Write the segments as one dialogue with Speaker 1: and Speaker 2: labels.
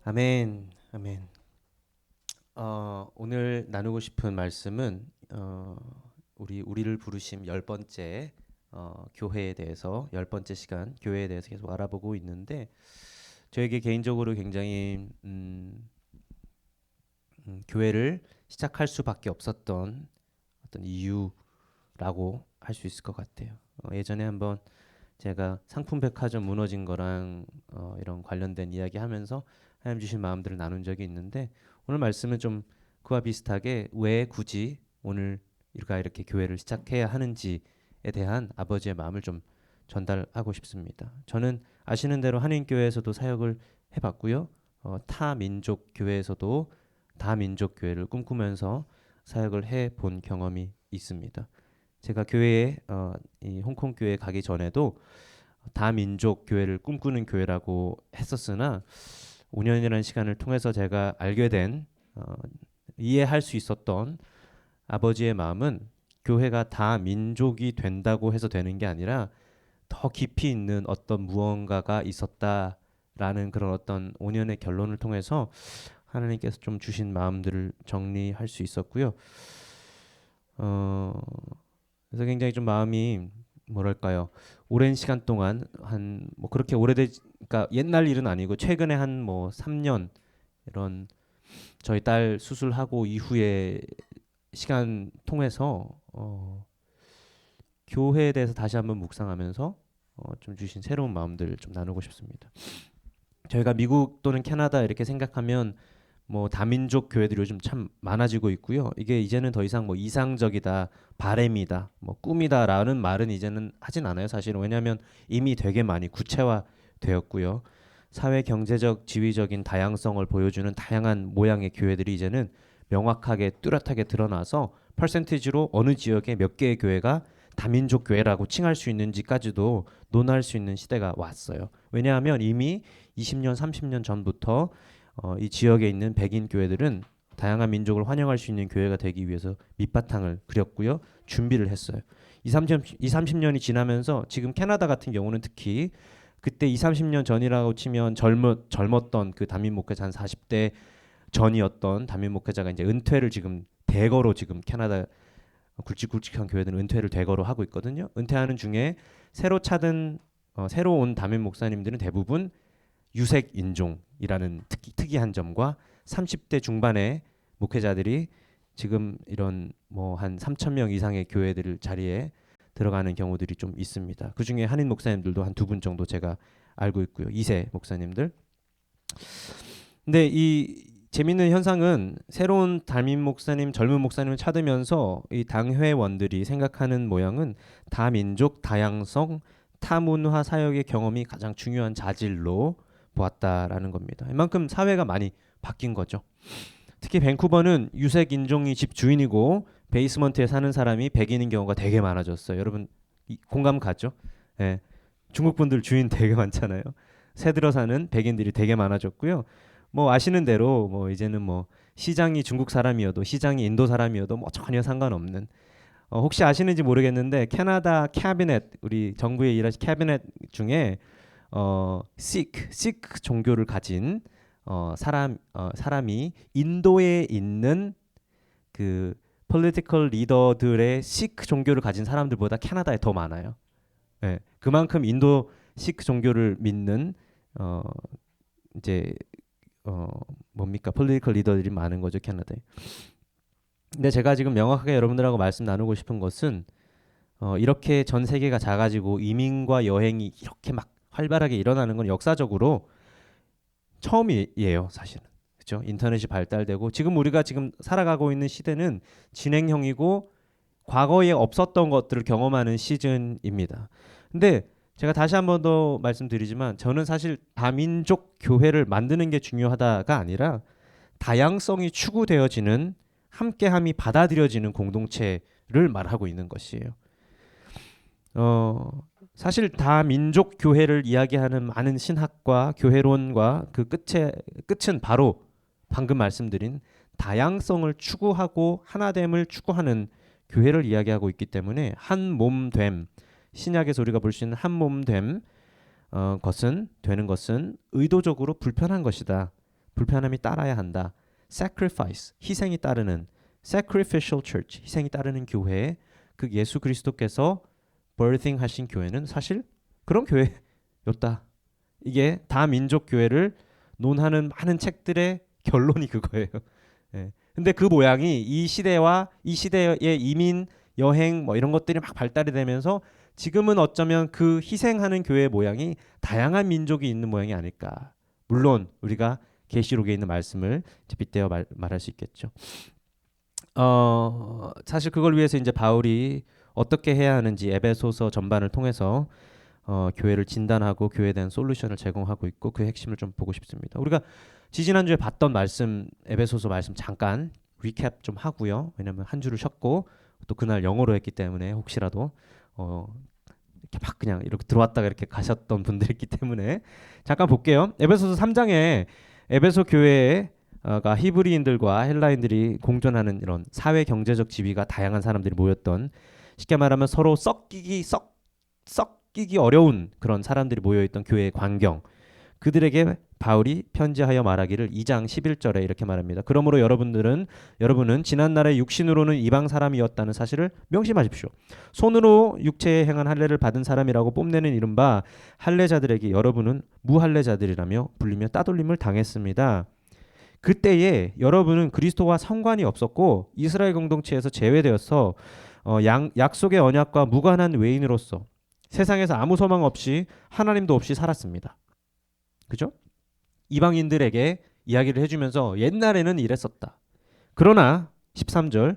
Speaker 1: 아멘, 아멘. 오늘 나누고 싶은 말씀은 우리를 부르심 열 번째 교회에 대해서 열 번째 시간 교회에 대해서 계속 알아보고 있는데 저에게 개인적으로 굉장히 교회를 시작할 수밖에 없었던 어떤 이유라고 할 수 있을 것 같아요. 예전에 한번 제가 상품백화점 무너진 거랑 이런 관련된 이야기하면서 하나님 주신 마음들을 나눈 적이 있는데 오늘 말씀은 좀 그와 비슷하게 왜 굳이 오늘 이렇게 교회를 시작해야 하는지에 대한 아버지의 마음을 좀 전달하고 싶습니다. 저는 아시는 대로 한인교회에서도 사역을 해봤고요. 타 민족 교회에서도 다민족 교회를 꿈꾸면서 사역을 해본 경험이 있습니다. 제가 교회에 이 홍콩 교회 가기 전에도 다민족 교회를 꿈꾸는 교회라고 했었으나 5년이라는 시간을 통해서 제가 알게 된 이해할 수 있었던 아버지의 마음은 교회가 다 민족이 된다고 해서 되는 게 아니라 더 깊이 있는 어떤 무언가가 있었다라는 그런 어떤 5년의 결론을 통해서 하나님께서 좀 주신 마음들을 정리할 수 있었고요. 그래서 굉장히 좀 마음이 뭐랄까요? 오랜 시간 동안 한 뭐 그렇게 그러니까 옛날 일은 아니고 최근에 한 뭐 3년 이런 저희 딸 수술하고 이후에 시간 통해서 교회에 대해서 다시 한번 묵상하면서 좀 주신 새로운 마음들을 좀 나누고 싶습니다. 저희가 미국 또는 캐나다 이렇게 생각하면 뭐 다민족 교회들이 요즘 참 많아지고 있고요. 이게 이제는 더 이상 뭐 이상적이다, 바램이다, 뭐 꿈이다라는 말은 이제는 하진 않아요. 사실은 왜냐하면 이미 되게 많이 구체화되었고요. 사회 경제적 지위적인 다양성을 보여주는 다양한 모양의 교회들이 이제는 명확하게 뚜렷하게 드러나서 퍼센티지로 어느 지역에 몇 개의 교회가 다민족 교회라고 칭할 수 있는지까지도 논할 수 있는 시대가 왔어요. 왜냐하면 이미 20년, 30년 전부터 이 지역에 있는 백인 교회들은 다양한 민족을 환영할 수 있는 교회가 되기 위해서 밑바탕을 그렸고요. 준비를 했어요. 30년이 지나면서 지금 캐나다 같은 경우는 특히 그때 30년 전이라고 치면 젊었던 그 담임 목회자 한 40대 전이었던 담임 목회자가 이제 은퇴를 지금 대거로 지금 캐나다 굵직굵직한 교회들은 은퇴를 대거로 하고 있거든요. 은퇴하는 중에 새로 온 담임 목사님들은 대부분 유색 인종이라는 특이한 점과 30대 중반의 목회자들이 지금 이런 뭐 한 3천 명 이상의 교회들 자리에 들어가는 경우들이 좀 있습니다. 그 중에 한인 목사님들도 한 두 분 정도 제가 알고 있고요. 2세 목사님들. 근데 이 재밌는 현상은 새로운 담임 목사님, 젊은 목사님을 찾으면서 이 당회원들이 생각하는 모양은 다민족, 다양성, 타문화 사역의 경험이 가장 중요한 자질로 보았다라는 겁니다. 이만큼 사회가 많이 바뀐 거죠. 특히 밴쿠버는 유색 인종이 집 주인이고 베이스먼트에 사는 사람이 백인인 경우가 되게 많아졌어요. 여러분 공감 가죠? 예. 중국 분들 주인 되게 많잖아요. 새 들어 사는 백인들이 되게 많아졌고요. 뭐 아시는 대로 뭐 이제는 뭐 시장이 중국 사람이어도 시장이 인도 사람이어도 뭐 전혀 상관없는 혹시 아시는지 모르겠는데 캐나다 캐비넷 우리 정부에 일하신 캐비넷 중에 시크 종교를 가진 사람이 인도에 있는 그 political 리더들의 시크 종교를 가진 사람들보다 캐나다에 더 많아요. 예, 그만큼 인도 시크 종교를 믿는 어, 이제 뭡니까 political 리더들이 많은 거죠 캐나다에. 근데 제가 지금 명확하게 여러분들하고 말씀 나누고 싶은 것은 이렇게 전 세계가 작아지고 이민과 여행이 이렇게 막 활발하게 일어나는 건 역사적으로 처음이에요, 사실은. 그렇죠? 인터넷이 발달되고 지금 우리가 지금 살아가고 있는 시대는 진행형이고 과거에 없었던 것들을 경험하는 시즌입니다. 근데 제가 다시 한 번 더 말씀드리지만 저는 사실 다민족 교회를 만드는 게 중요하다가 아니라 다양성이 추구되어지는 함께함이 받아들여지는 공동체를 말하고 있는 것이에요. 사실 다민족 교회를 이야기하는 많은 신학과 교회론과 그 끝은 바로 방금 말씀드린 다양성을 추구하고 하나됨을 추구하는 교회를 이야기하고 있기 때문에 한 몸됨 신약에서 우리가 볼 수 있는 한 몸됨 되는 것은 의도적으로 불편한 것이다. 불편함이 따라야 한다. sacrifice, 희생이 따르는 sacrificial church, 희생이 따르는 교회, 그 예수 그리스도께서 birthing 하신 교회는 사실 그런 교회였다. 이게 다민족 교회를 논하는 많은 책들의 결론이 그거예요. 예. 근데 그 모양이 이 시대와 이 시대의 이민, 여행 뭐 이런 것들이 막 발달이 되면서 지금은 어쩌면 그 희생하는 교회의 모양이 다양한 민족이 있는 모양이 아닐까. 물론 우리가 계시록에 있는 말씀을 빗대어 말할 수 있겠죠. 사실 그걸 위해서 이제 바울이 어떻게 해야 하는지 에베소서 전반을 통해서 교회를 진단하고 교회에 대한 솔루션을 제공하고 있고 그 핵심을 좀 보고 싶습니다. 우리가 지지난주에 봤던 말씀 에베소서 말씀 잠깐 리캡 좀 하고요. 왜냐하면 한 주를 쉬었고 또 그날 영어로 했기 때문에 혹시라도 이렇게 막 그냥 이렇게 들어왔다가 이렇게 가셨던 분들이 있기 때문에 잠깐 볼게요. 에베소서 3장에 에베소 교회가 히브리인들과 헬라인들이 공존하는 이런 사회 경제적 지위가 다양한 사람들이 모였던 쉽게 말하면 서로 섞이기 어려운 그런 사람들이 모여있던 교회의 광경, 그들에게 바울이 편지하여 말하기를 2장 11절에 이렇게 말합니다. 그러므로 여러분은 지난날의 육신으로는 이방 사람이었다는 사실을 명심하십시오. 손으로 육체에 행한 할례를 받은 사람이라고 뽐내는 이른바 할례자들에게 여러분은 무할례자들이라며 불리며 따돌림을 당했습니다. 그때에 여러분은 그리스도와 상관이 없었고 이스라엘 공동체에서 제외되어서 약속의 언약과 무관한 외인으로서 세상에서 아무 소망 없이 하나님도 없이 살았습니다. 그죠? 이방인들에게 이야기를 해주면서 옛날에는 이랬었다. 그러나 13절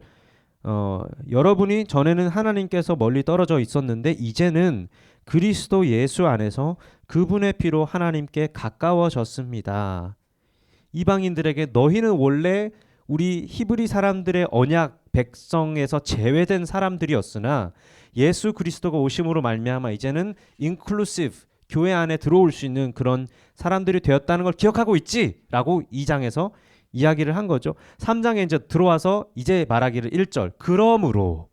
Speaker 1: 여러분이 전에는 하나님께서 멀리 떨어져 있었는데 이제는 그리스도 예수 안에서 그분의 피로 하나님께 가까워졌습니다. 이방인들에게 너희는 원래 우리 히브리 사람들의 언약 백성에서 제외된 사람들이었으나 예수 그리스도가 오심으로 말미암아 이제는 inclusive 교회 안에 들어올 수 있는 그런 사람들이 되었다는 걸 기억하고 있지? 라고 2장에서 이야기를 한 거죠. 3장에 이제 들어와서 이제 말하기를 1절 그러므로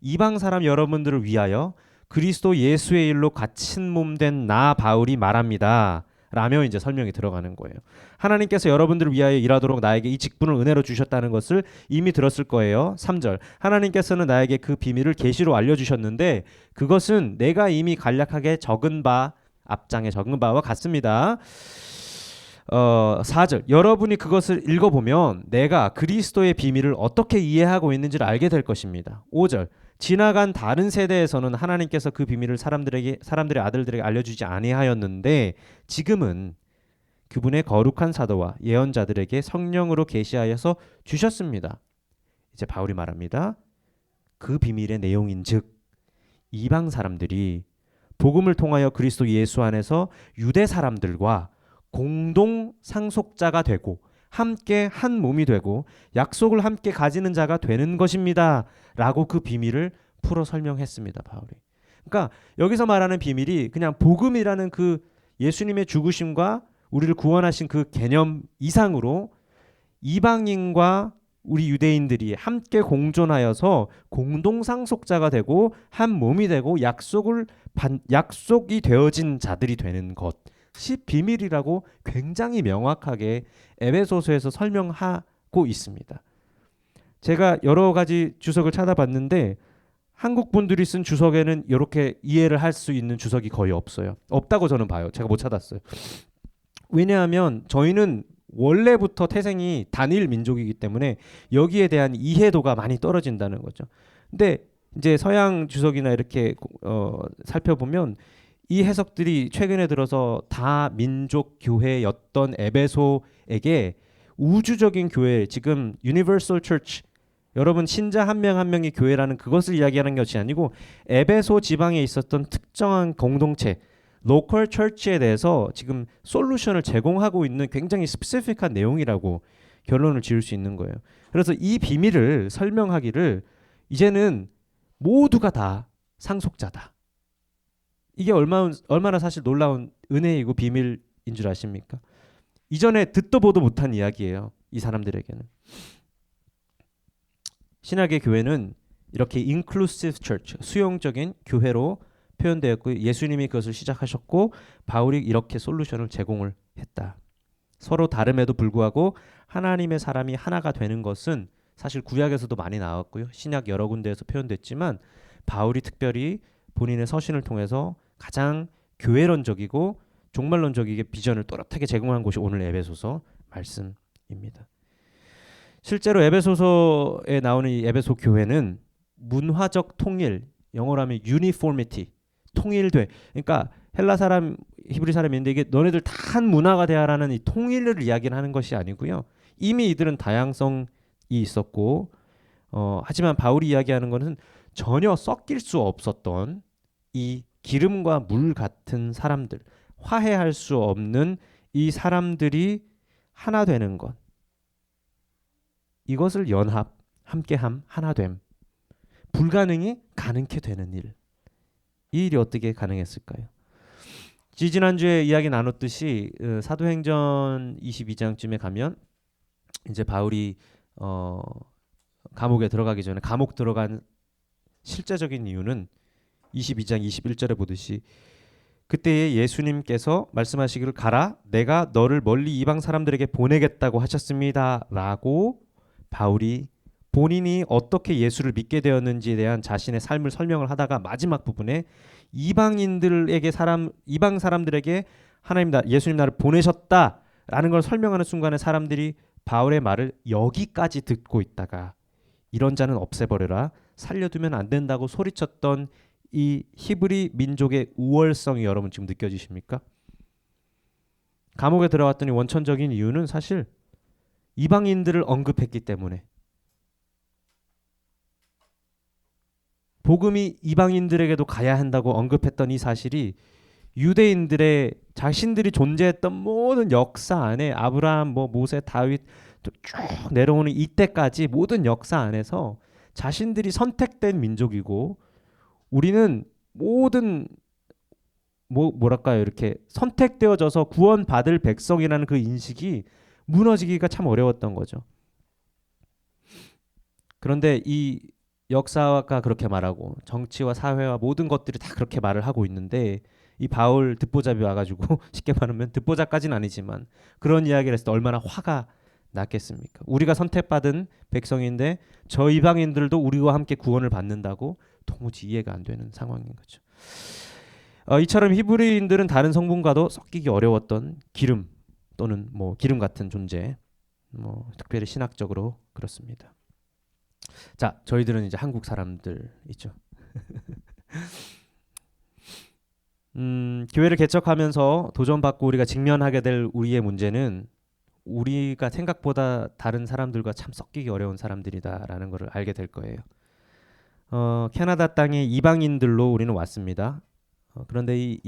Speaker 1: 이방 사람 여러분들을 위하여 그리스도 예수의 일로 갇힌 몸 된 나 바울이 말합니다. 라며 이제 설명이 들어가는 거예요. 하나님께서 여러분들을 위하여 일하도록 나에게 이 직분을 은혜로 주셨다는 것을 이미 들었을 거예요. 3절 하나님께서는 나에게 그 비밀을 계시로 알려주셨는데 그것은 내가 이미 간략하게 앞장에 적은 바와 같습니다. 4절 여러분이 그것을 읽어보면 내가 그리스도의 비밀을 어떻게 이해하고 있는지를 알게 될 것입니다. 5절 지나간 다른 세대에서는 하나님께서 그 비밀을 사람들의 아들들에게 알려주지 아니하였는데 지금은 그분의 거룩한 사도와 예언자들에게 성령으로 계시하여서 주셨습니다. 이제 바울이 말합니다. 그 비밀의 내용인즉 이방 사람들이 복음을 통하여 그리스도 예수 안에서 유대 사람들과 공동 상속자가 되고 함께 한 몸이 되고 약속을 함께 가지는 자가 되는 것입니다. 라고 그 비밀을 풀어 설명했습니다. 바울이. 그러니까 여기서 말하는 비밀이 그냥 복음이라는 그 예수님의 죽으심과 우리를 구원하신 그 개념 이상으로 이방인과 우리 유대인들이 함께 공존하여서 공동상속자가 되고 한 몸이 되고 약속이 되어진 자들이 되는 것이 비밀이라고 굉장히 명확하게 에베소서에서 설명하고 있습니다. 제가 여러 가지 주석을 찾아봤는데 한국 분들이 쓴 주석에는 이렇게 이해를 할 수 있는 주석이 거의 없어요. 없다고 저는 봐요. 제가 못 찾았어요. 왜냐하면 저희는 원래부터 태생이 단일 민족이기 때문에 여기에 대한 이해도가 많이 떨어진다는 거죠. 근데 이제 서양 주석이나 이렇게 살펴보면 이 해석들이 최근에 들어서 다민족 교회였던 에베소에게 우주적인 교회, 지금 유니버설 처치, 여러분 신자 한 명 한 명의 교회라는 그것을 이야기하는 것이 아니고 에베소 지방에 있었던 특정한 공동체, 로컬 처치에 대해서 지금 솔루션을 제공하고 있는 굉장히 스페시픽한 내용이라고 결론을 지을 수 있는 거예요. 그래서 이 비밀을 설명하기를 이제는 모두가 다 상속자다. 이게 얼마나 사실 놀라운 은혜이고 비밀인 줄 아십니까? 이전에 듣도 보도 못한 이야기예요. 이 사람들에게는. 신약의 교회는 이렇게 inclusive church, 수용적인 교회로 표현되었고 예수님이 그것을 시작하셨고 바울이 이렇게 솔루션을 제공을 했다. 서로 다름에도 불구하고 하나님의 사람이 하나가 되는 것은 사실 구약에서도 많이 나왔고요. 신약 여러 군데에서 표현됐지만 바울이 특별히 본인의 서신을 통해서 가장 교회론적이고 종말론적이게 비전을 또렷하게 제공한 곳이 오늘 에베소서 말씀입니다. 실제로 에베소서에 나오는 이 에베소 교회는 문화적 통일, 영어로 하면 uniformity, 통일돼. 그러니까 헬라 사람, 히브리 사람인데 이게 너네들 다 한 문화가 되어라는 이 통일을 이야기를 하는 것이 아니고요. 이미 이들은 다양성이 있었고, 하지만 바울이 이야기하는 것은 전혀 섞일 수 없었던 이 기름과 물 같은 사람들, 화해할 수 없는 이 사람들이 하나 되는 것. 이것을 연합, 함께함, 하나됨. 불가능이 가능케 되는 일. 이 일이 어떻게 가능했을까요? 지난주에 이야기 나눴듯이 사도행전 22장쯤에 가면 이제 바울이 감옥에 들어가기 전에 감옥 들어간 실제적인 이유는 22장 21절에 보듯이 그때에 예수님께서 말씀하시기를 가라 내가 너를 멀리 이방 사람들에게 보내겠다고 하셨습니다 라고 바울이 본인이 어떻게 예수를 믿게 되었는지에 대한 자신의 삶을 설명을 하다가 마지막 부분에 이방 사람들에게 예수님 나를 보내셨다라는 걸 설명하는 순간에 사람들이 바울의 말을 여기까지 듣고 있다가 이런 자는 없애버려라 살려두면 안 된다고 소리쳤던 이 히브리 민족의 우월성이 여러분 지금 느껴지십니까? 감옥에 들어갔더니 원천적인 이유는 사실 이방인들을 언급했기 때문에 복음이 이방인들에게도 가야 한다고 언급했던 이 사실이 유대인들의 자신들이 존재했던 모든 역사 안에 아브라함, 모세, 다윗 쭉 내려오는 이때까지 모든 역사 안에서 자신들이 선택된 민족이고 우리는 모든 뭐랄까요 이렇게 선택되어져서 구원받을 백성이라는 그 인식이 무너지기가 참 어려웠던 거죠. 그런데 이 역사가 그렇게 말하고 정치와 사회와 모든 것들이 다 그렇게 말을 하고 있는데 이 바울 듣보잡이 와가지고 쉽게 말하면 듣보잡까지는 아니지만 그런 이야기를 했을 때 얼마나 화가 났겠습니까? 우리가 선택받은 백성인데 저 이방인들도 우리와 함께 구원을 받는다고 도무지 이해가 안 되는 상황인 거죠. 이처럼 히브리인들은 다른 성분과도 섞이기 어려웠던 기름 또는 기름 같은 존재, 특별히 신학적으로 그렇습니다. 자, 저희들은 이제 한국 사람들이죠. 교회를 개척하면서 도전받고 우리가 직면하게 될 우리의 문제는 우리가 생각보다 다른 사람들과 참 섞이기 어려운 사람들이다라는 것을 알게 될 거예요. 캐나다 땅에 이방인들로 우리는 왔습니다. 그런데 이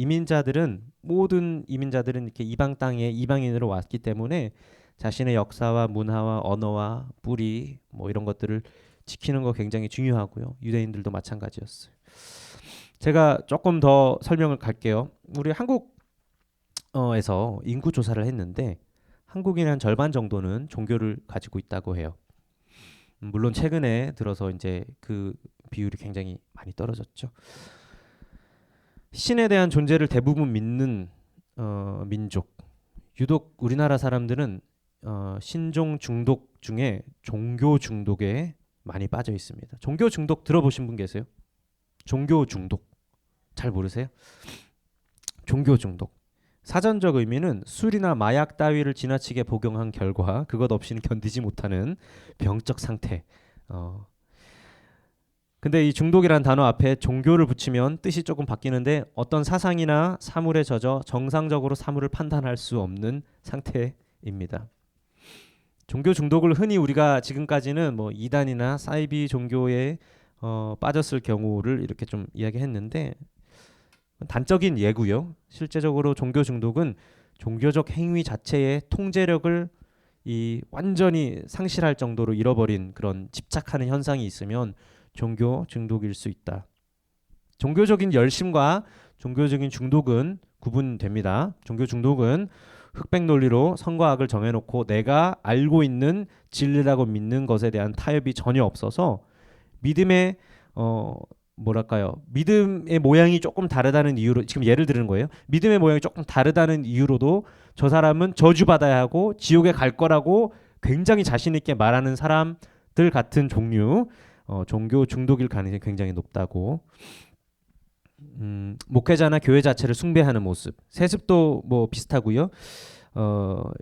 Speaker 1: 모든 이민자들은 이렇게 이방 땅에 이방인으로 왔기 때문에 자신의 역사와 문화와 언어와 뿌리 이런 것들을 지키는 거 굉장히 중요하고요. 유대인들도 마찬가지였어요. 제가 조금 더 설명을 갈게요. 우리 한국에서 인구 조사를 했는데 한국인의 한 절반 정도는 종교를 가지고 있다고 해요. 물론 최근에 들어서 이제 그 비율이 굉장히 많이 떨어졌죠. 신에 대한 존재를 대부분 믿는 민족. 유독 우리나라 사람들은 신종 중독 중에 종교 중독에 많이 빠져 있습니다. 종교 중독 들어보신 분 계세요? 종교 중독 잘 모르세요? 종교 중독 사전적 의미는 술이나 마약 따위를 지나치게 복용한 결과 그것 없이는 견디지 못하는 병적 상태. 근데 이 중독이란 단어 앞에 종교를 붙이면 뜻이 조금 바뀌는데 어떤 사상이나 사물에 젖어 정상적으로 사물을 판단할 수 없는 상태입니다. 종교 중독을 흔히 우리가 지금까지는 이단이나 사이비 종교에 빠졌을 경우를 이렇게 좀 이야기했는데 단적인 예고요. 실제적으로 종교 중독은 종교적 행위 자체의 통제력을 완전히 상실할 정도로 잃어버린 그런 집착하는 현상이 있으면 종교 중독일 수 있다. 종교적인 열심과 종교적인 중독은 구분됩니다. 종교 중독은 흑백 논리로 선과 악을 정해놓고 내가 알고 있는 진리라고 믿는 것에 대한 타협이 전혀 없어서 믿음의 뭐랄까요? 믿음의 모양이 조금 다르다는 이유로 지금 예를 드는 거예요. 믿음의 모양이 조금 다르다는 이유로도 저 사람은 저주받아야 하고 지옥에 갈 거라고 굉장히 자신 있게 말하는 사람들 같은 종류 종교 중독일 가능성이 굉장히 높다고. 목회자나 교회 자체를 숭배하는 모습, 세습도 뭐 비슷하고요. 뭐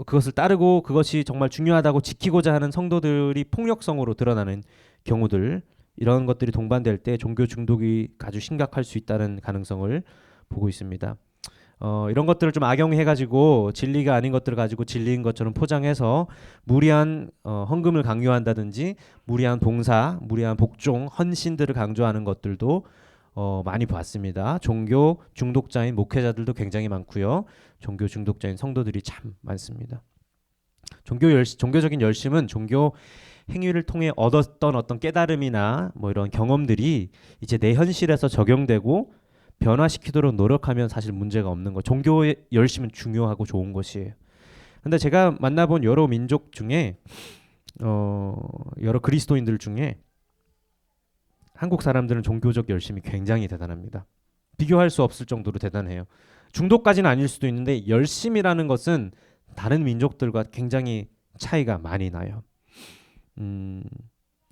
Speaker 1: 그것을 따르고 그것이 정말 중요하다고 지키고자 하는 성도들이 폭력성으로 드러나는 경우들, 이런 것들이 동반될 때 종교 중독이 아주 심각할 수 있다는 가능성을 보고 있습니다. 이런 것들을 좀 악용해가지고 진리가 아닌 것들을 가지고 진리인 것처럼 포장해서 무리한 헌금을 강요한다든지 무리한 봉사, 무리한 복종, 헌신들을 강조하는 것들도 많이 봤습니다. 종교 중독자인 목회자들도 굉장히 많고요. 종교 중독자인 성도들이 참 많습니다. 종교적인 열심은 종교 행위를 통해 얻었던 어떤 깨달음이나 뭐 이런 경험들이 이제 내 현실에서 적용되고 변화시키도록 노력하면 사실 문제가 없는 거. 종교의 열심은 중요하고 좋은 것이에요. 근데 제가 만나본 여러 민족 중에 여러 그리스도인들 중에 한국 사람들은 종교적 열심이 굉장히 대단합니다. 비교할 수 없을 정도로 대단해요. 중독까지는 아닐 수도 있는데 열심이라는 것은 다른 민족들과 굉장히 차이가 많이 나요.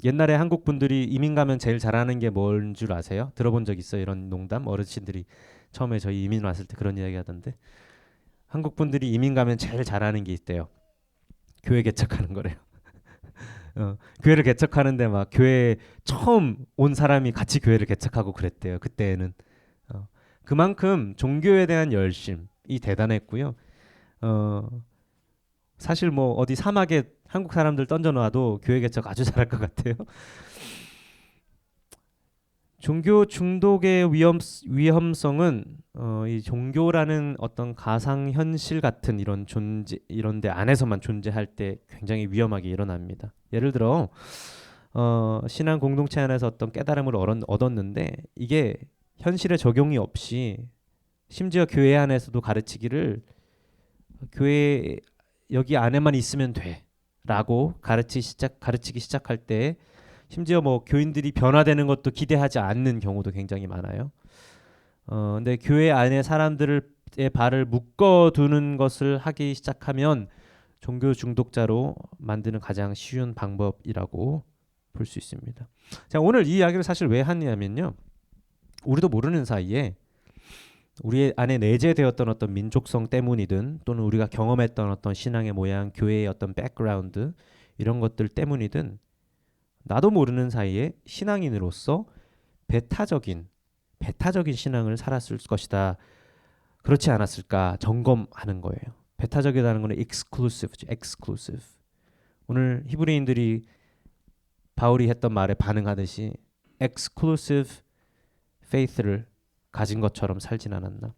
Speaker 1: 옛날에 한국 분들이 이민 가면 제일 잘하는 게 뭔 줄 아세요? 들어본 적 있어요? 이런 농담? 어르신들이 처음에 저희 이민 왔을 때 그런 이야기 하던데, 한국 분들이 이민 가면 제일 잘하는 게 있대요. 교회 개척하는 거래요. 교회를 개척하는데 막 교회 처음 온 사람이 같이 교회를 개척하고 그랬대요. 그때는 그만큼 종교에 대한 열심이 대단했고요. 사실 뭐 어디 사막에 한국 사람들 던져놔도 교회 개척 아주 잘할 것 같아요. 종교 중독의 위험성은 이 종교라는 어떤 가상 현실 같은 이런 존재, 이런 데 안에서만 존재할 때 굉장히 위험하게 일어납니다. 예를 들어 신앙 공동체 안에서 어떤 깨달음을 얻었는데 이게 현실에 적용이 없이 심지어 교회 안에서도 가르치기를 교회 여기 안에만 있으면 돼라고 가르치기 시작할 때 심지어 뭐 교인들이 변화되는 것도 기대하지 않는 경우도 굉장히 많아요. 근데 교회 안에 사람들의 발을 묶어두는 것을 하기 시작하면 종교 중독자로 만드는 가장 쉬운 방법이라고 볼 수 있습니다. 자, 오늘 이 이야기를 사실 왜 하냐면요, 우리도 모르는 사이에 우리 안에 내재되었던 어떤 민족성 때문이든 또는 우리가 경험했던 어떤 신앙의 모양, 교회의 어떤 백그라운드, 이런 것들 때문이든 나도 모르는 사이에 신앙인으로서 배타적인 신앙을 살았을 것이다, 그렇지 않았을까 점검하는 거예요. 배타적이라는 것은 exclusive. 오늘 히브리인들이 바울이 했던 말에 반응하듯이 exclusive faith를 가진 것처럼 살진 않았나.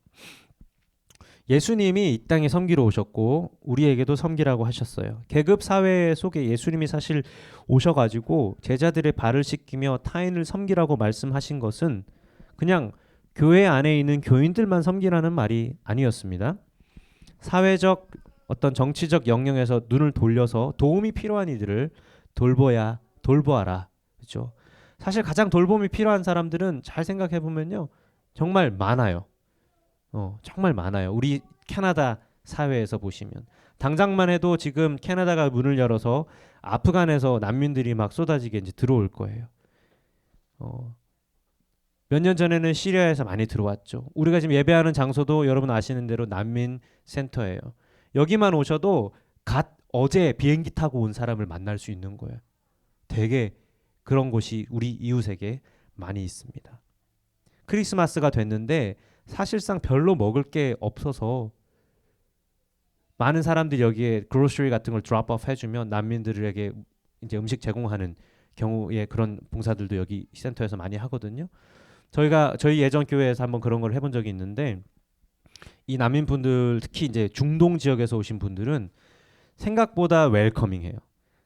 Speaker 1: 예수님이 이 땅에 섬기러 오셨고 우리에게도 섬기라고 하셨어요. 계급 사회 속에 예수님이 사실 오셔가지고 제자들의 발을 씻기며 타인을 섬기라고 말씀하신 것은 그냥 교회 안에 있는 교인들만 섬기라는 말이 아니었습니다. 사회적 어떤 정치적 영역에서 눈을 돌려서 도움이 필요한 이들을 돌보아라. 그렇죠? 사실 가장 돌봄이 필요한 사람들은 잘 생각해 보면요, 정말 많아요. 정말 많아요. 우리 캐나다 사회에서 보시면 당장만 해도 지금 캐나다가 문을 열어서 아프간에서 난민들이 막 쏟아지게 이제 들어올 거예요. 몇 년 전에는 시리아에서 많이 들어왔죠. 우리가 지금 예배하는 장소도 여러분 아시는 대로 난민 센터예요. 여기만 오셔도 어제 비행기 타고 온 사람을 만날 수 있는 거예요. 되게 그런 곳이 우리 이웃에게 많이 있습니다. 크리스마스가 됐는데 사실상 별로 먹을 게 없어서 많은 사람들이 여기에 그로서리 같은 걸 드롭오프 해주면 난민들에게 이제 음식 제공하는 경우에 그런 봉사들도 여기 센터에서 많이 하거든요. 저희 예전 교회에서 한번 그런 걸 해본 적이 있는데, 이 난민분들 특히 이제 중동 지역에서 오신 분들은 생각보다 웰커밍해요.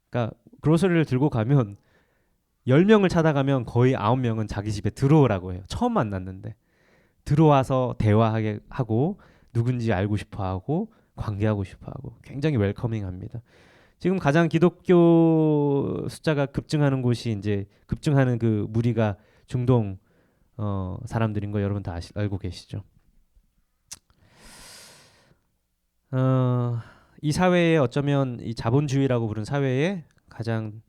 Speaker 1: 그러니까 그로서리를 들고 가면 10명을 찾아가면 거의 9명은 자기 집에 들어오라고 해요. 처음 만났는데 들어와서 대화하게 하고 누군지 알고 싶어하고 관계하고 싶어하고 굉장히 웰커밍합니다. 지금 가장 기독교 숫자가 급증하는 곳이 이제 급증하는 그 무리가 중동 사람들인 거 여러분 다 알고 계시죠. 어, 이 사회에 어쩌면 이 자본주의라고 부른 사회에 가장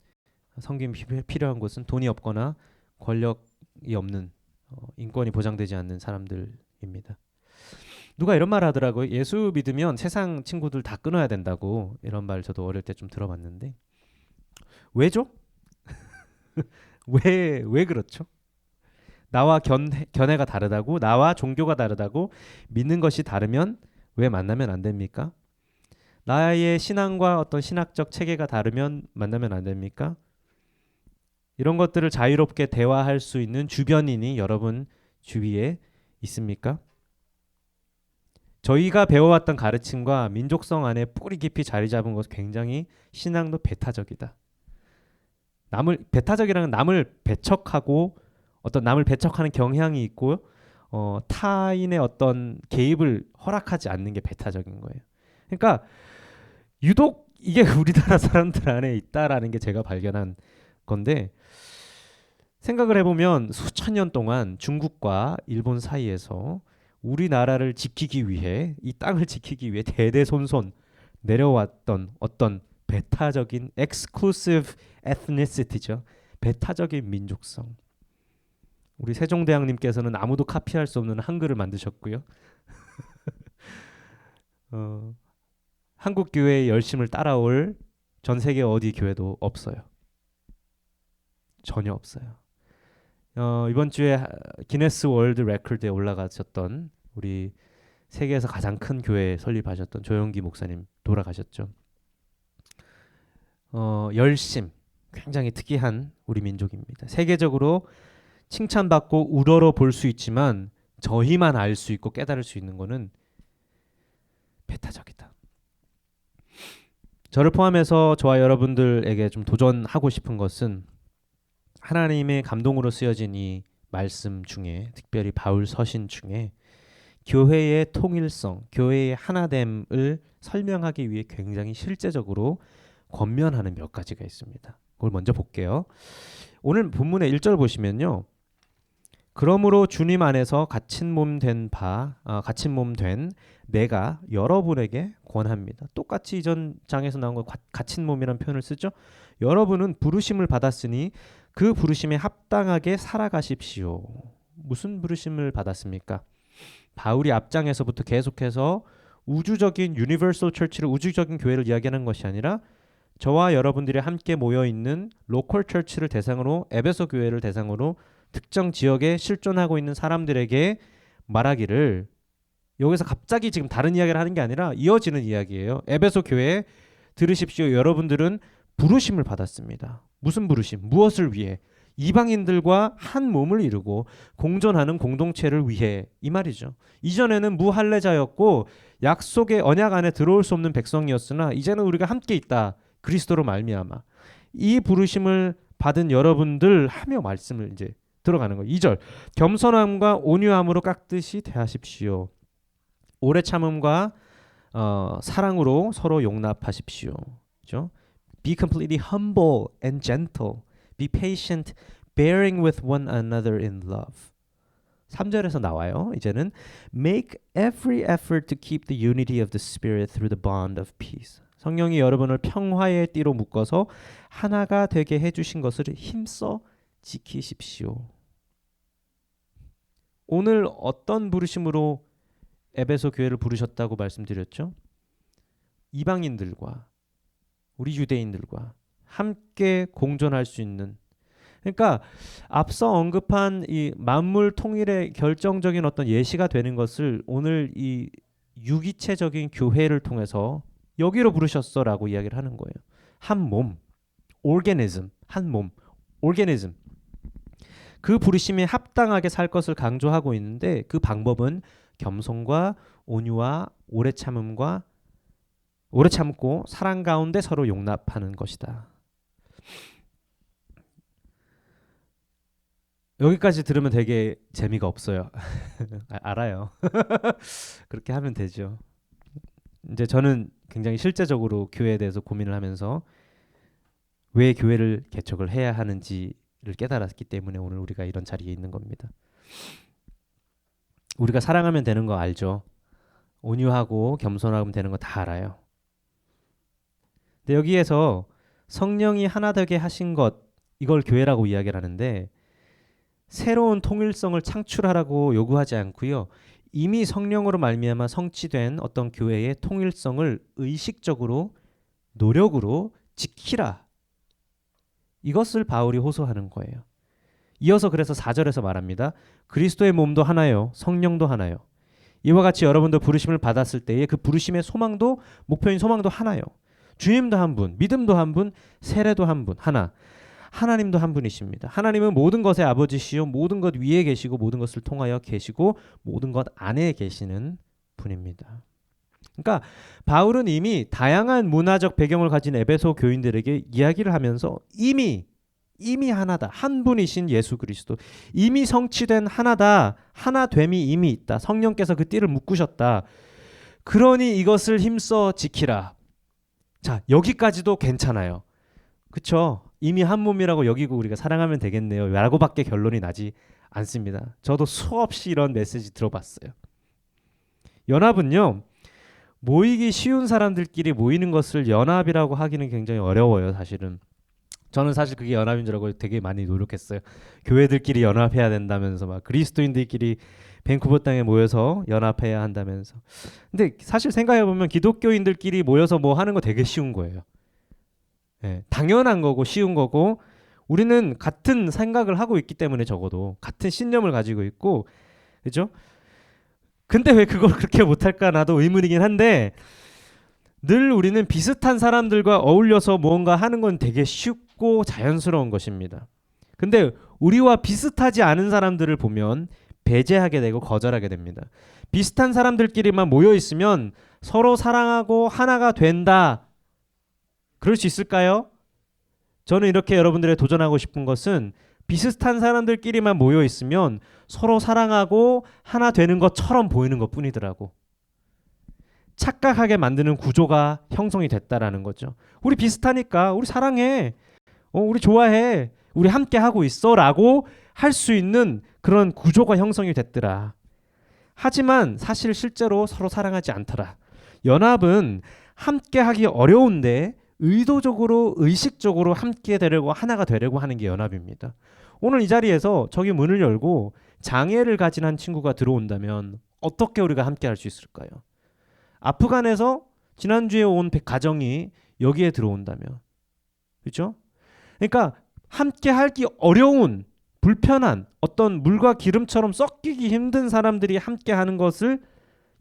Speaker 1: 섬김이 필요한 곳은 돈이 없거나 권력이 없는 인권이 보장되지 않는 사람들입니다. 누가 이런 말 하더라고요. 예수 믿으면 세상 친구들 다 끊어야 된다고. 이런 말 저도 어릴 때 좀 들어봤는데 왜죠? 왜 그렇죠? 나와 견해가 다르다고, 나와 종교가 다르다고, 믿는 것이 다르면 왜 만나면 안 됩니까? 나의 신앙과 어떤 신학적 체계가 다르면 만나면 안 됩니까? 이런 것들을 자유롭게 대화할 수 있는 주변인이 여러분 주위에 있습니까? 저희가 배워왔던 가르침과 민족성 안에 뿌리 깊이 자리 잡은 것은 굉장히 신앙도 배타적이다. 배타적이라는 남을 배척하고 어떤 남을 배척하는 경향이 있고 타인의 어떤 개입을 허락하지 않는 게 배타적인 거예요. 그러니까 유독 이게 우리나라 사람들 안에 있다라는 게 제가 발견한 건데 생각을 해보면 수천 년 동안 중국과 일본 사이에서 우리나라를 지키기 위해 이 땅을 지키기 위해 대대손손 내려왔던 어떤 배타적인 exclusive ethnicity죠. 배타적인 민족성. 우리 세종대왕님께서는 아무도 카피할 수 없는 한글을 만드셨고요. 한국 교회의 열심을 따라올 전 세계 어디 교회도 없어요. 전혀 없어요. 이번 주에 기네스 월드 레코드에 올라가셨던 우리 세계에서 가장 큰 교회 설립하셨던 조영기 목사님 돌아가셨죠. 열심 굉장히 특이한 우리 민족입니다. 세계적으로 칭찬받고 우러러 볼 수 있지만 저희만 알 수 있고 깨달을 수 있는 거는 배타적이다. 저를 포함해서 저와 여러분들에게 좀 도전하고 싶은 것은 하나님의 감동으로 쓰여진 이 말씀 중에 특별히 바울 서신 중에 교회의 통일성, 교회의 하나됨을 설명하기 위해 굉장히 실제적으로 권면하는 몇 가지가 있습니다. 그걸 먼저 볼게요. 오늘 본문의 1절 보시면요. 그러므로 주님 안에서 갇힌 몸 된 내가 여러분에게 권합니다. 똑같이 이전 장에서 나온 거 갇힌 몸이라는 표현을 쓰죠. 여러분은 부르심을 받았으니 그 부르심에 합당하게 살아가십시오. 무슨 부르심을 받았습니까? 바울이 앞장에서부터 계속해서 우주적인 유니버설 처치를 우주적인 교회를 이야기하는 것이 아니라 저와 여러분들이 함께 모여 있는 로컬 처치를 대상으로 에베소 교회를 대상으로 특정 지역에 실존하고 있는 사람들에게 말하기를 여기서 갑자기 지금 다른 이야기를 하는 게 아니라 이어지는 이야기예요. 에베소 교회 들으십시오. 여러분들은 부르심을 받았습니다. 무슨 부르심? 무엇을 위해? 이방인들과 한 몸을 이루고 공존하는 공동체를 위해 이 말이죠. 이전에는 무할례자였고 약속의 언약 안에 들어올 수 없는 백성이었으나 이제는 우리가 함께 있다. 그리스도로 말미암아. 이 부르심을 받은 여러분들 하며 말씀을 이제 들어가는 거예요. 2절 겸손함과 온유함으로 깍듯이 대하십시오. 오래 참음과 사랑으로 서로 용납하십시오. 그렇죠? Be completely humble and gentle. Be patient, bearing with one another in love. 3절에서 나와요. 이제는 Make every effort to keep the unity of the Spirit through the bond of peace. 성령이 여러분을 평화의 띠로 묶어서 하나가 되게 해주신 것을 힘써 지키십시오. 오늘 어떤 부르심으로 에베소 교회를 부르셨다고 말씀드렸죠? 이방인들과 우리 유대인들과 함께 공존할 수 있는, 그러니까 앞서 언급한 이 만물 통일의 결정적인 어떤 예시가 되는 것을 오늘 이 유기체적인 교회를 통해서 여기로 부르셨어라고 이야기를 하는 거예요. 한 몸, organism, 한 몸, organism. 그 부르심에 합당하게 살 것을 강조하고 있는데 그 방법은 겸손과 온유와 오래 참고 사랑 가운데 서로 용납하는 것이다. 여기까지 들으면 되게 재미가 없어요. 알아요. 그렇게 하면 되죠. 이제 저는 굉장히 실제적으로 교회에 대해서 고민을 하면서 왜 교회를 개척을 해야 하는지를 깨달았기 때문에 오늘 우리가 이런 자리에 있는 겁니다. 우리가 사랑하면 되는 거 알죠? 온유하고 겸손하면 되는 거 다 알아요. 근데 여기에서 성령이 하나 되게 하신 것, 이걸 교회라고 이야기를 하는데 새로운 통일성을 창출하라고 요구하지 않고요. 이미 성령으로 말미암아 성취된 어떤 교회의 통일성을 의식적으로 노력으로 지키라. 이것을 바울이 호소하는 거예요. 이어서 그래서 4절에서 말합니다. 그리스도의 몸도 하나요. 성령도 하나요. 이와 같이 여러분도 부르심을 받았을 때에 그 부르심의 소망도 목표인 소망도 하나요. 주님도 한 분, 믿음도 한 분, 세례도 한 분, 하나. 하나님도 한 분이십니다. 하나님은 모든 것의 아버지시요 모든 것 위에 계시고 모든 것을 통하여 계시고 모든 것 안에 계시는 분입니다. 그러니까 바울은 이미 다양한 문화적 배경을 가진 에베소 교인들에게 이야기를 하면서 이미 하나다. 한 분이신 예수 그리스도. 이미 성취된 하나다. 하나됨이 이미 있다. 성령께서 그 띠를 묶으셨다. 그러니 이것을 힘써 지키라. 자, 여기까지도 괜찮아요. 그쵸? 이미 한 몸이라고 여기고 우리가 사랑하면 되겠네요. 라고밖에 결론이 나지 않습니다. 저도 수없이 이런 메시지 들어봤어요. 연합은요. 모이기 쉬운 사람들끼리 모이는 것을 연합이라고 하기는 굉장히 어려워요. 사실은. 저는 사실 그게 연합인 줄 알고 되게 많이 노력했어요. 교회들끼리 연합해야 된다면서 막 그리스도인들끼리 밴쿠버 땅에 모여서 연합해야 한다면서. 근데 사실 생각해보면 기독교인들끼리 모여서 뭐 하는 거 되게 쉬운 거예요. 네, 당연한 거고 쉬운 거고 우리는 같은 생각을 하고 있기 때문에 적어도 같은 신념을 가지고 있고 그죠? 근데 왜 그걸 그렇게 못할까 나도 의문이긴 한데 늘 우리는 비슷한 사람들과 어울려서 무언가 하는 건 되게 쉽고 자연스러운 것입니다. 근데 우리와 비슷하지 않은 사람들을 보면 배제하게 되고 거절하게 됩니다. 비슷한 사람들끼리만 모여 있으면 서로 사랑하고 하나가 된다. 그럴 수 있을까요? 저는 이렇게 여러분들의 도전하고 싶은 것은 비슷한 사람들끼리만 모여 있으면 서로 사랑하고 하나 되는 것처럼 보이는 것뿐이더라고. 착각하게 만드는 구조가 형성이 됐다라는 거죠. 우리 비슷하니까 우리 사랑해. 우리 좋아해. 우리 함께 하고 있어라고 할 수 있는 그런 구조가 형성이 됐더라. 하지만 사실 실제로 서로 사랑하지 않더라. 연합은 함께 하기 어려운데 의도적으로 의식적으로 함께 되려고 하나가 되려고 하는 게 연합입니다. 오늘 이 자리에서 저기 문을 열고 장애를 가진 한 친구가 들어온다면 어떻게 우리가 함께 할 수 있을까요? 아프간에서 지난주에 온 가정이 여기에 들어온다면 그렇죠? 그러니까 함께 하기 어려운 불편한 어떤 물과 기름처럼 섞이기 힘든 사람들이 함께 하는 것을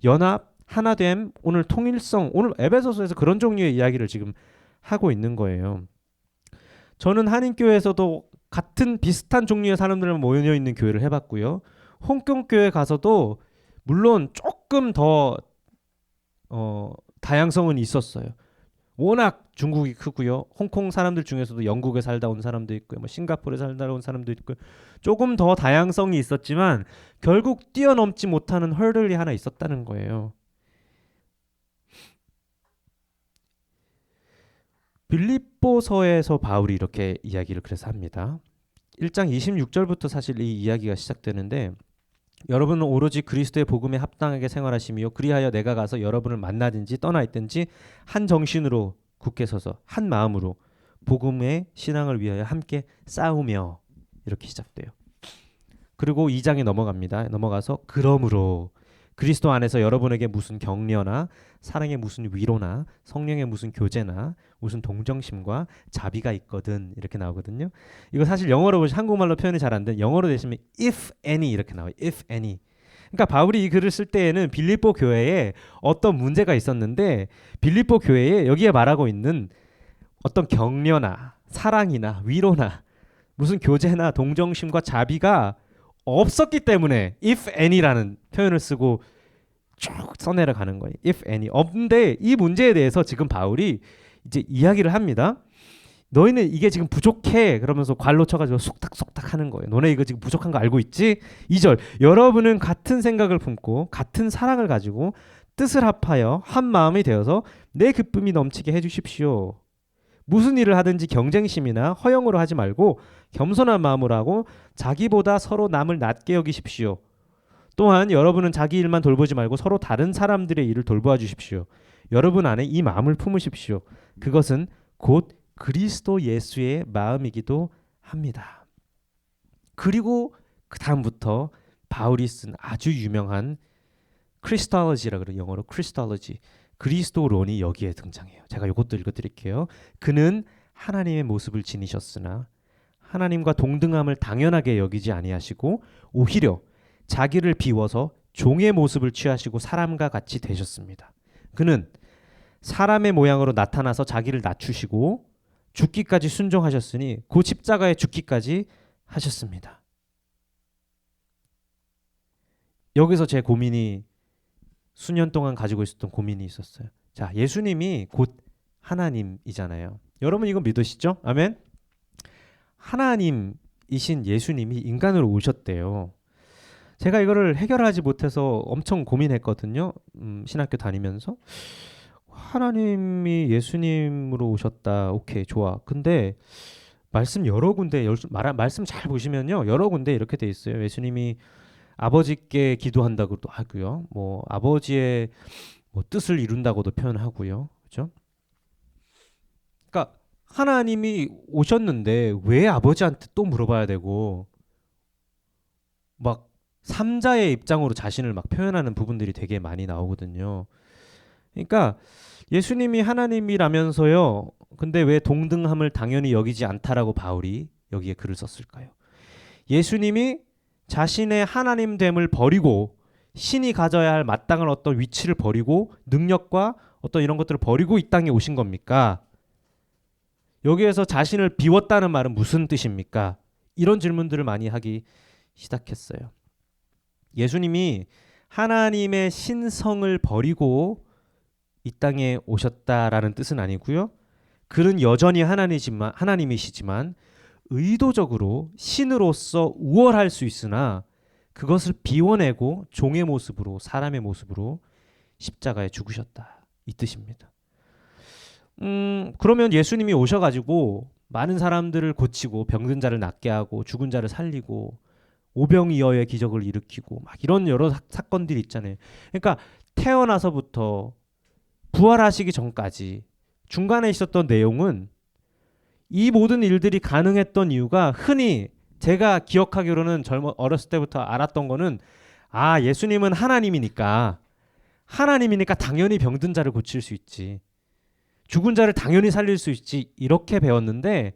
Speaker 1: 연합, 하나됨, 오늘 통일성, 오늘 에베소서에서 그런 종류의 이야기를 지금 하고 있는 거예요. 저는 한인교회에서도 같은 비슷한 종류의 사람들만 모여 있는 교회를 해봤고요. 홍콩교회 가서도 물론 조금 더 다양성은 있었어요. 워낙 중국이 크고요. 홍콩 사람들 중에서도 영국에 살다 온 사람도 있고요. 뭐 싱가포르에 살다 온 사람도 있고요. 조금 더 다양성이 있었지만 결국 뛰어넘지 못하는 헐들이 하나 있었다는 거예요. 빌립보서에서 바울이 이렇게 이야기를 그래서 합니다. 1장 26절부터 사실 이 이야기가 시작되는데 여러분은 오로지 그리스도의 복음에 합당하게 생활하시며 그리하여 내가 가서 여러분을 만나든지 떠나 있든지 한 정신으로 굳게 서서 한 마음으로 복음의 신앙을 위하여 함께 싸우며 이렇게 시작돼요. 그리고 2장에 넘어갑니다. 넘어가서 그러므로 그리스도 안에서 여러분에게 무슨 격려나 사랑의 무슨 위로나 성령의 무슨 교제나 무슨 동정심과 자비가 있거든 이렇게 나오거든요. 이거 사실 영어로 보시면 한국말로 표현이 잘 안 된 영어로 되시면 if any 이렇게 나와요. if any. 그러니까 바울이 이 글을 쓸 때에는 빌립보 교회에 어떤 문제가 있었는데 빌립보 교회에 여기에 말하고 있는 어떤 격려나 사랑이나 위로나 무슨 교제나 동정심과 자비가 없었기 때문에 if any라는 표현을 쓰고 쭉 써내려가는 거예요. if any. 없는데 이 문제에 대해서 지금 바울이 이제 이야기를 합니다. 너희는 이게 지금 부족해 그러면서 괄로 쳐가지고 속닥속닥 하는 거예요. 너네 이거 지금 부족한 거 알고 있지? 2절 여러분은 같은 생각을 품고 같은 사랑을 가지고 뜻을 합하여 한 마음이 되어서 내 기쁨이 넘치게 해주십시오. 무슨 일을 하든지 경쟁심이나 허영으로 하지 말고 겸손한 마음으로 하고 자기보다 서로 남을 낮게 여기십시오. 또한 여러분은 자기 일만 돌보지 말고 서로 다른 사람들의 일을 돌보아 주십시오. 여러분 안에 이 마음을 품으십시오. 그것은 곧 그리스도 예수의 마음이기도 합니다. 그리고 그 다음부터 바울이 쓴 아주 유명한 크리스톨로지라 그래요. 영어로 크리스톨로지. 그리스도론이 여기에 등장해요. 제가 이것도 읽어드릴게요. 그는 하나님의 모습을 지니셨으나 하나님과 동등함을 당연하게 여기지 아니하시고 오히려 자기를 비워서 종의 모습을 취하시고 사람과 같이 되셨습니다. 그는 사람의 모양으로 나타나서 자기를 낮추시고 죽기까지 순종하셨으니 곧 십자가에 죽기까지 하셨습니다. 여기서 제 고민이 수년 동안 가지고 있었던 고민이 있었어요. 자, 예수님이 곧 하나님이잖아요. 여러분 이거 믿으시죠? 아멘. 하나님이신 예수님이 인간으로 오셨대요. 제가 이거를 해결하지 못해서 엄청 고민했거든요. 신학교 다니면서 하나님이 예수님으로 오셨다. 오케이, 좋아. 근데 말씀 여러 군데 말씀 잘 보시면요, 여러 군데 이렇게 돼 있어요. 예수님이 아버지께 기도한다고도 하고요. 뭐 아버지의 뭐 뜻을 이룬다고도 표현하고요. 그렇죠? 그러니까 하나님이 오셨는데 왜 아버지한테 또 물어봐야 되고 막 삼자의 입장으로 자신을 막 표현하는 부분들이 되게 많이 나오거든요. 그러니까 예수님이 하나님이라면서요. 근데 왜 동등함을 당연히 여기지 않다라고 바울이 여기에 글을 썼을까요? 예수님이 자신의 하나님됨을 버리고 신이 가져야 할 마땅한 어떤 위치를 버리고 능력과 어떤 이런 것들을 버리고 이 땅에 오신 겁니까? 여기에서 자신을 비웠다는 말은 무슨 뜻입니까? 이런 질문들을 많이 하기 시작했어요. 예수님이 하나님의 신성을 버리고 이 땅에 오셨다라는 뜻은 아니고요. 그는 여전히 하나님이시지만 의도적으로 신으로서 우월할 수 있으나 그것을 비워내고 종의 모습으로 사람의 모습으로 십자가에 죽으셨다. 이 뜻입니다. 그러면 예수님이 오셔가지고 많은 사람들을 고치고 병든 자를 낫게 하고 죽은 자를 살리고 오병이어의 기적을 일으키고 막 이런 여러 사건들이 있잖아요. 그러니까 태어나서부터 부활하시기 전까지 중간에 있었던 내용은 이 모든 일들이 가능했던 이유가 흔히 제가 기억하기로는 어렸을 때부터 알았던 거는 예수님은 하나님이니까 당연히 병든 자를 고칠 수 있지. 죽은 자를 당연히 살릴 수 있지. 이렇게 배웠는데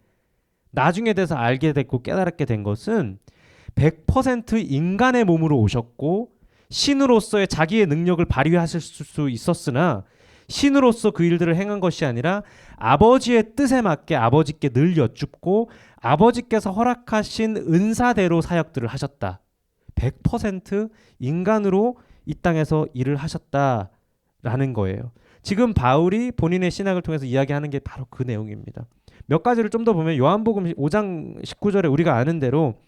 Speaker 1: 나중에 돼서 알게 됐고 깨달았게 된 것은 100% 인간의 몸으로 오셨고 신으로서의 자기의 능력을 발휘하실 수 있었으나 신으로서 그 일들을 행한 것이 아니라 아버지의 뜻에 맞게 아버지께 늘 여쭙고 아버지께서 허락하신 은사대로 사역들을 하셨다. 100% 인간으로 이 땅에서 일을 하셨다라는 거예요. 지금 바울이 본인의 신학을 통해서 이야기하는 게 바로 그 내용입니다. 몇 가지를 좀 더 보면 요한복음 5장 19절에 우리가 아는 대로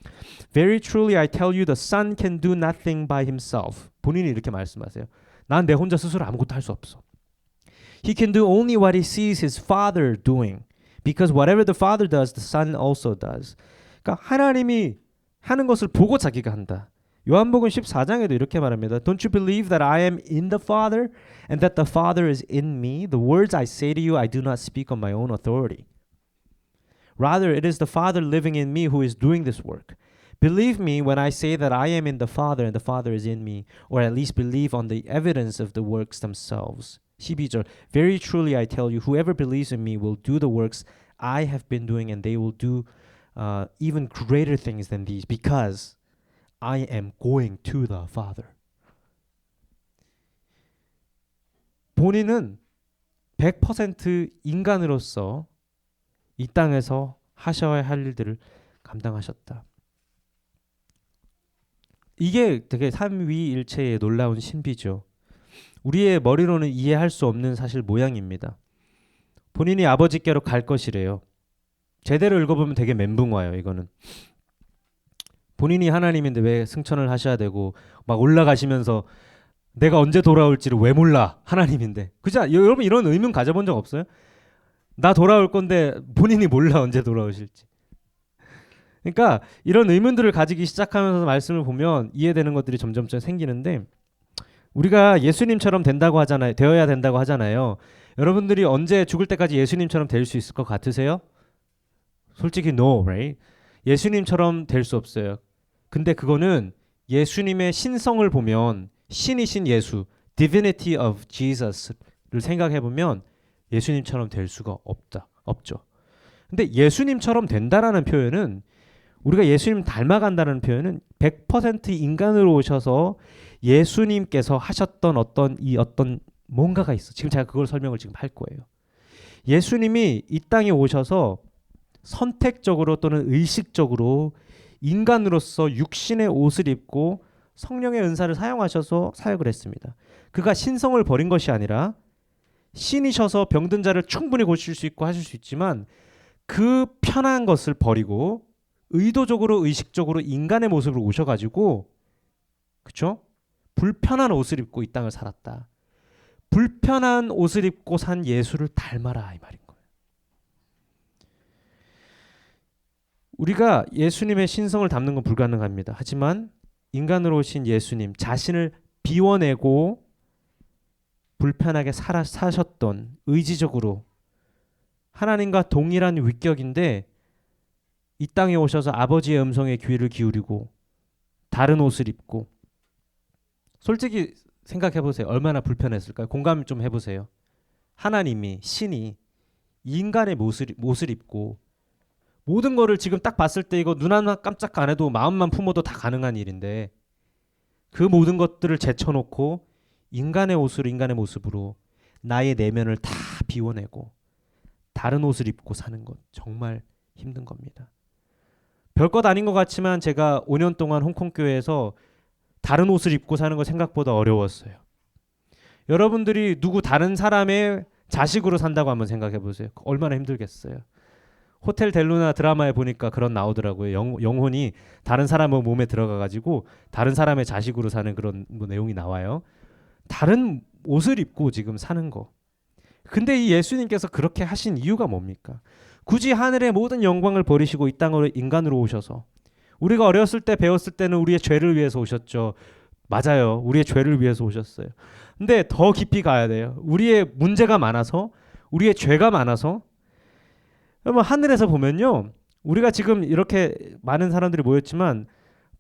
Speaker 1: Very truly I tell you the son can do nothing by himself. 본인이 이렇게 말씀하세요. 난 내 혼자 스스로 아무것도 할 수 없어. He can do only what he sees his father doing. Because whatever the father does, the son also does. 그러니까 하나님이 하는 것을 보고 자기가 한다. 요한복음 14장에도 이렇게 말합니다. Don't you believe that I am in the Father and that the Father is in me? The words I say to you, I do not speak on my own authority. Rather, it is the Father living in me who is doing this work. Believe me when I say that I am in the Father and the Father is in me, or at least believe on the evidence of the works themselves. 12절 Very truly I tell you, whoever believes in me will do the works I have been doing and they will do even greater things than these because I am going to the Father. 본인은 100% 인간으로서 이 땅에서 하셔야 할 일들을 감당하셨다. 이게 되게 삼위일체의 놀라운 신비죠. 우리의 머리로는 이해할 수 없는 사실 모양입니다. 본인이 아버지께로 갈 것이래요. 제대로 읽어보면 되게 멘붕 와요. 이거는 본인이 하나님인데 왜 승천을 하셔야 되고 막 올라가시면서 내가 언제 돌아올지를 왜 몰라. 하나님인데. 그죠? 여러분 이런 의문 가져본 적 없어요? 나 돌아올 건데 본인이 몰라 언제 돌아오실지. 그러니까 이런 의문들을 가지기 시작하면서 말씀을 보면 이해되는 것들이 점점 생기는데 우리가 예수님처럼 된다고 하잖아요. 되어야 된다고 하잖아요. 여러분들이 언제 죽을 때까지 예수님처럼 될 수 있을 것 같으세요? 솔직히 no, right? 예수님처럼 될 수 없어요. 근데 그거는 예수님의 신성을 보면 신이신 예수, divinity of Jesus를 생각해 보면 예수님처럼 될 수가 없죠. 근데 예수님처럼 된다라는 표현은 우리가 예수님 닮아간다는 표현은 100% 인간으로 오셔서 예수님께서 하셨던 어떤 뭔가가 있어. 지금 제가 그걸 설명을 지금 할 거예요. 예수님이 이 땅에 오셔서 선택적으로 또는 의식적으로 인간으로서 육신의 옷을 입고 성령의 은사를 사용하셔서 사역을 했습니다. 그가 신성을 버린 것이 아니라 신이셔서 병든 자를 충분히 고칠 수 있고 하실 수 있지만 그 편한 것을 버리고 의도적으로 의식적으로 인간의 모습으로 오셔가지고 그렇죠? 불편한 옷을 입고 이 땅을 살았다. 불편한 옷을 입고 산 예수를 닮아라 이 말인 거예요. 우리가 예수님의 신성을 담는 건 불가능합니다. 하지만 인간으로 오신 예수님 자신을 비워내고 불편하게 사셨던 의지적으로 하나님과 동일한 위격인데 이 땅에 오셔서 아버지의 음성에 귀를 기울이고 다른 옷을 입고 솔직히 생각해 보세요. 얼마나 불편했을까요? 공감 좀 해보세요. 하나님이 신이 인간의 옷을 입고 모든 거를 지금 딱 봤을 때 이거 눈 하나 깜짝 안 해도 마음만 품어도 다 가능한 일인데 그 모든 것들을 제쳐놓고 인간의 옷으로 인간의 모습으로 나의 내면을 다 비워내고 다른 옷을 입고 사는 것 정말 힘든 겁니다. 별것 아닌 것 같지만 제가 5년 동안 홍콩 교회에서 다른 옷을 입고 사는 거 생각보다 어려웠어요. 여러분들이 누구 다른 사람의 자식으로 산다고 한번 생각해 보세요. 얼마나 힘들겠어요. 호텔 델루나 드라마에 보니까 그런 나오더라고요. 영혼이 다른 사람의 몸에 들어가가지고 다른 사람의 자식으로 사는 그런 내용이 나와요. 다른 옷을 입고 지금 사는 거. 근데 이 예수님께서 그렇게 하신 이유가 뭡니까? 굳이 하늘의 모든 영광을 버리시고 이 땅으로 인간으로 오셔서 우리가 어렸을 때 배웠을 때는 우리의 죄를 위해서 오셨죠. 맞아요. 우리의 죄를 위해서 오셨어요. 근데 더 깊이 가야 돼요. 우리의 문제가 많아서 우리의 죄가 많아서 여러분 하늘에서 보면요. 우리가 지금 이렇게 많은 사람들이 모였지만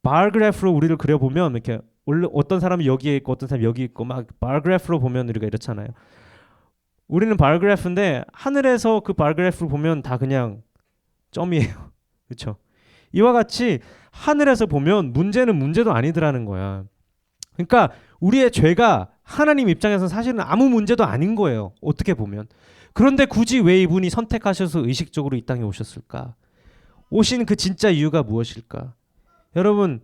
Speaker 1: 바그래프로 우리를 그려보면 이렇게 원래 어떤 사람이 여기에 있고 어떤 사람이 여기 있고 막 바그래프로 보면 우리가 이렇잖아요. 우리는 바그래프인데 하늘에서 그 바그래프를 보면 다 그냥 점이에요. 그렇죠? 이와 같이 하늘에서 보면 문제는 문제도 아니더라는 거야. 그러니까 우리의 죄가 하나님 입장에서 사실은 아무 문제도 아닌 거예요. 어떻게 보면. 그런데 굳이 왜 이분이 선택하셔서 의식적으로 이 땅에 오셨을까? 오신 그 진짜 이유가 무엇일까? 여러분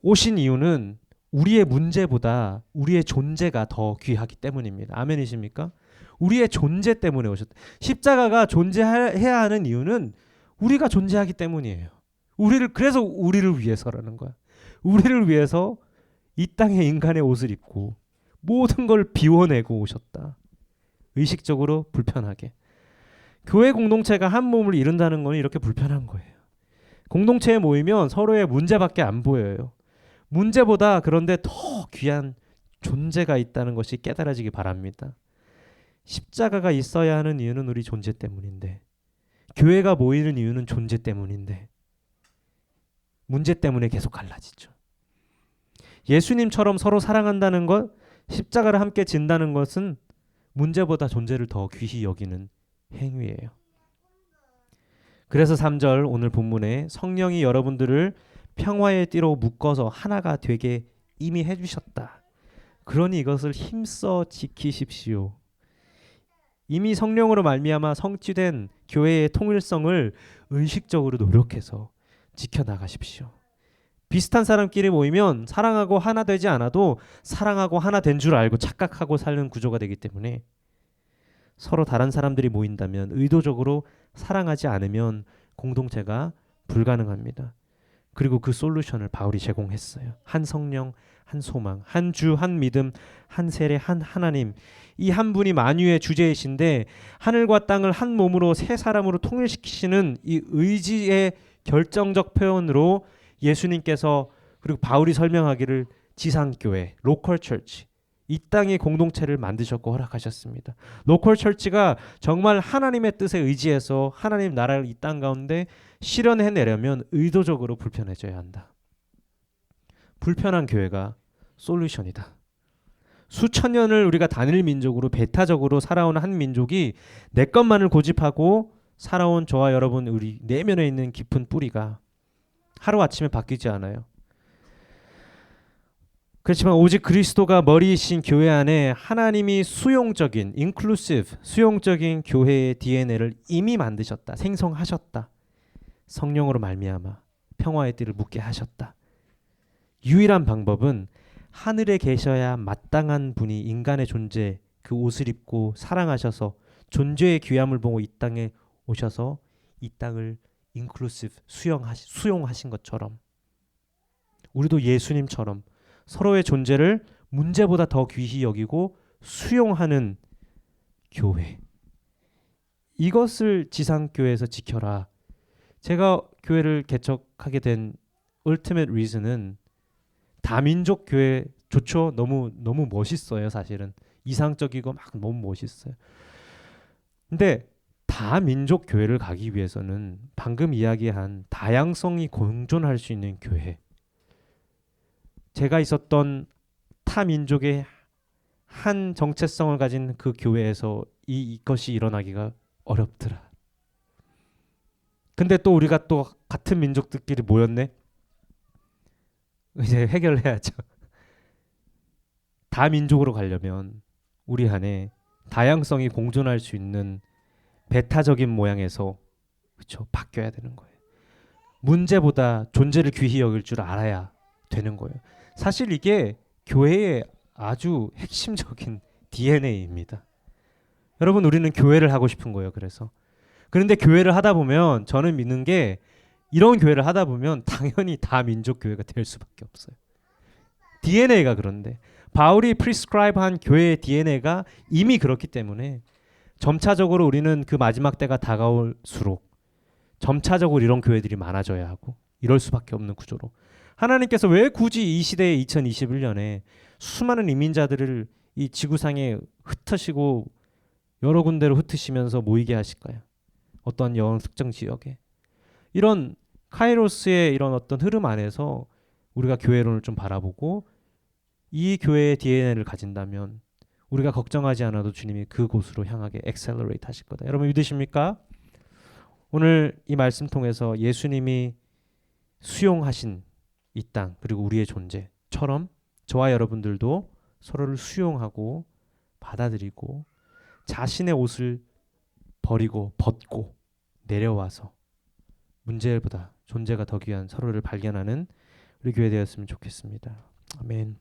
Speaker 1: 오신 이유는 우리의 문제보다 우리의 존재가 더 귀하기 때문입니다. 아멘이십니까? 우리의 존재 때문에 오셨다. 십자가가 존재해야 하는 이유는 우리가 존재하기 때문이에요. 그래서 우리를 위해서라는 거야. 우리를 위해서 이 땅에 인간의 옷을 입고 모든 걸 비워내고 오셨다. 의식적으로 불편하게. 교회 공동체가 한 몸을 이룬다는 건 이렇게 불편한 거예요. 공동체에 모이면 서로의 문제밖에 안 보여요. 문제보다 그런데 더 귀한 존재가 있다는 것이 깨달아지기 바랍니다. 십자가가 있어야 하는 이유는 우리 존재 때문인데 교회가 모이는 이유는 존재 때문인데 문제 때문에 계속 갈라지죠. 예수님처럼 서로 사랑한다는 것, 십자가를 함께 진다는 것은 문제보다 존재를 더 귀히 여기는 행위예요. 그래서 3절 오늘 본문에 성령이 여러분들을 평화의 띠로 묶어서 하나가 되게 이미 해주셨다. 그러니 이것을 힘써 지키십시오. 이미 성령으로 말미암아 성취된 교회의 통일성을 의식적으로 노력해서 지켜나가십시오. 비슷한 사람끼리 모이면 사랑하고 하나 되지 않아도 사랑하고 하나 된 줄 알고 착각하고 사는 구조가 되기 때문에 서로 다른 사람들이 모인다면 의도적으로 사랑하지 않으면 공동체가 불가능합니다. 그리고 그 솔루션을 바울이 제공했어요. 한 성령, 한 소망, 한 주, 한 믿음, 한 세례, 한 하나님. 이 한 분이 만유의 주제이신데 하늘과 땅을 한 몸으로 세 사람으로 통일시키시는 이 의지의 결정적 표현으로 예수님께서 그리고 바울이 설명하기를 지상교회, 로컬 처치, 이 땅의 공동체를 만드셨고 허락하셨습니다. 로컬 처치가 정말 하나님의 뜻에 의지해서 하나님 나라를 이 땅 가운데 실현해내려면 의도적으로 불편해져야 한다. 불편한 교회가 솔루션이다. 수천 년을 우리가 단일 민족으로 배타적으로 살아온 한 민족이 내 것만을 고집하고 살아온 저와 여러분 우리 내면에 있는 깊은 뿌리가 하루아침에 바뀌지 않아요. 그렇지만 오직 그리스도가 머리이신 교회 안에 하나님이 수용적인 inclusive 수용적인 교회의 DNA를 이미 만드셨다. 생성하셨다. 성령으로 말미암아 평화의 띠를 묻게 하셨다. 유일한 방법은 하늘에 계셔야 마땅한 분이 인간의 존재 그 옷을 입고 사랑하셔서 존재의 귀함을 보고 이 땅에 오셔서 이 땅을 inclusive 수용하신 것처럼 우리도 예수님처럼 서로의 존재를 문제보다 더 귀히 여기고 수용하는 교회. 이것을 지상교회에서 지켜라. 제가 교회를 개척하게 된 ultimate reason은 다민족 교회 좋죠. 너무 멋있어요. 사실은 이상적이고 막 너무 멋있어요. 근데 다민족 교회를 가기 위해서는 방금 이야기한 다양성이 공존할 수 있는 교회, 제가 있었던 타 민족의 한 정체성을 가진 그 교회에서 이것이 일어나기가 어렵더라. 근데 또 우리가 또 같은 민족들끼리 모였네. 이제 해결해야죠. 다민족으로 가려면 우리 안에 다양성이 공존할 수 있는 배타적인 모양에서 그렇죠, 바뀌어야 되는 거예요. 문제보다 존재를 귀히 여길 줄 알아야 되는 거예요. 사실 이게 교회의 아주 핵심적인 DNA입니다. 여러분, 우리는 교회를 하고 싶은 거예요. 그런데 교회를 하다 보면 저는 믿는 게 이런 교회를 하다 보면 당연히 다민족 교회가 될 수밖에 없어요. DNA가 그런데 바울이 프리스크라이브한 교회의 DNA가 이미 그렇기 때문에 점차적으로 우리는 그 마지막 때가 다가올수록 점차적으로 이런 교회들이 많아져야 하고 이럴 수밖에 없는 구조로 하나님께서 왜 굳이 이 시대의 2021년에 수많은 이민자들을 이 지구상에 흩으시고 여러 군데로 흩으시면서 모이게 하실까요? 어떤 영혼 특정 지역에 이런 카이로스의 이런 어떤 흐름 안에서 우리가 교회론을 좀 바라보고 이 교회의 DNA를 가진다면 우리가 걱정하지 않아도 주님이 그곳으로 향하게 엑셀러레이트 하실 거다. 여러분 믿으십니까? 오늘 이 말씀 통해서 예수님이 수용하신 이 땅 그리고 우리의 존재처럼 저와 여러분들도 서로를 수용하고 받아들이고 자신의 옷을 버리고 벗고 내려와서 문제보다 존재가 더 귀한 서로를 발견하는 우리 교회 되었으면 좋겠습니다. 아멘.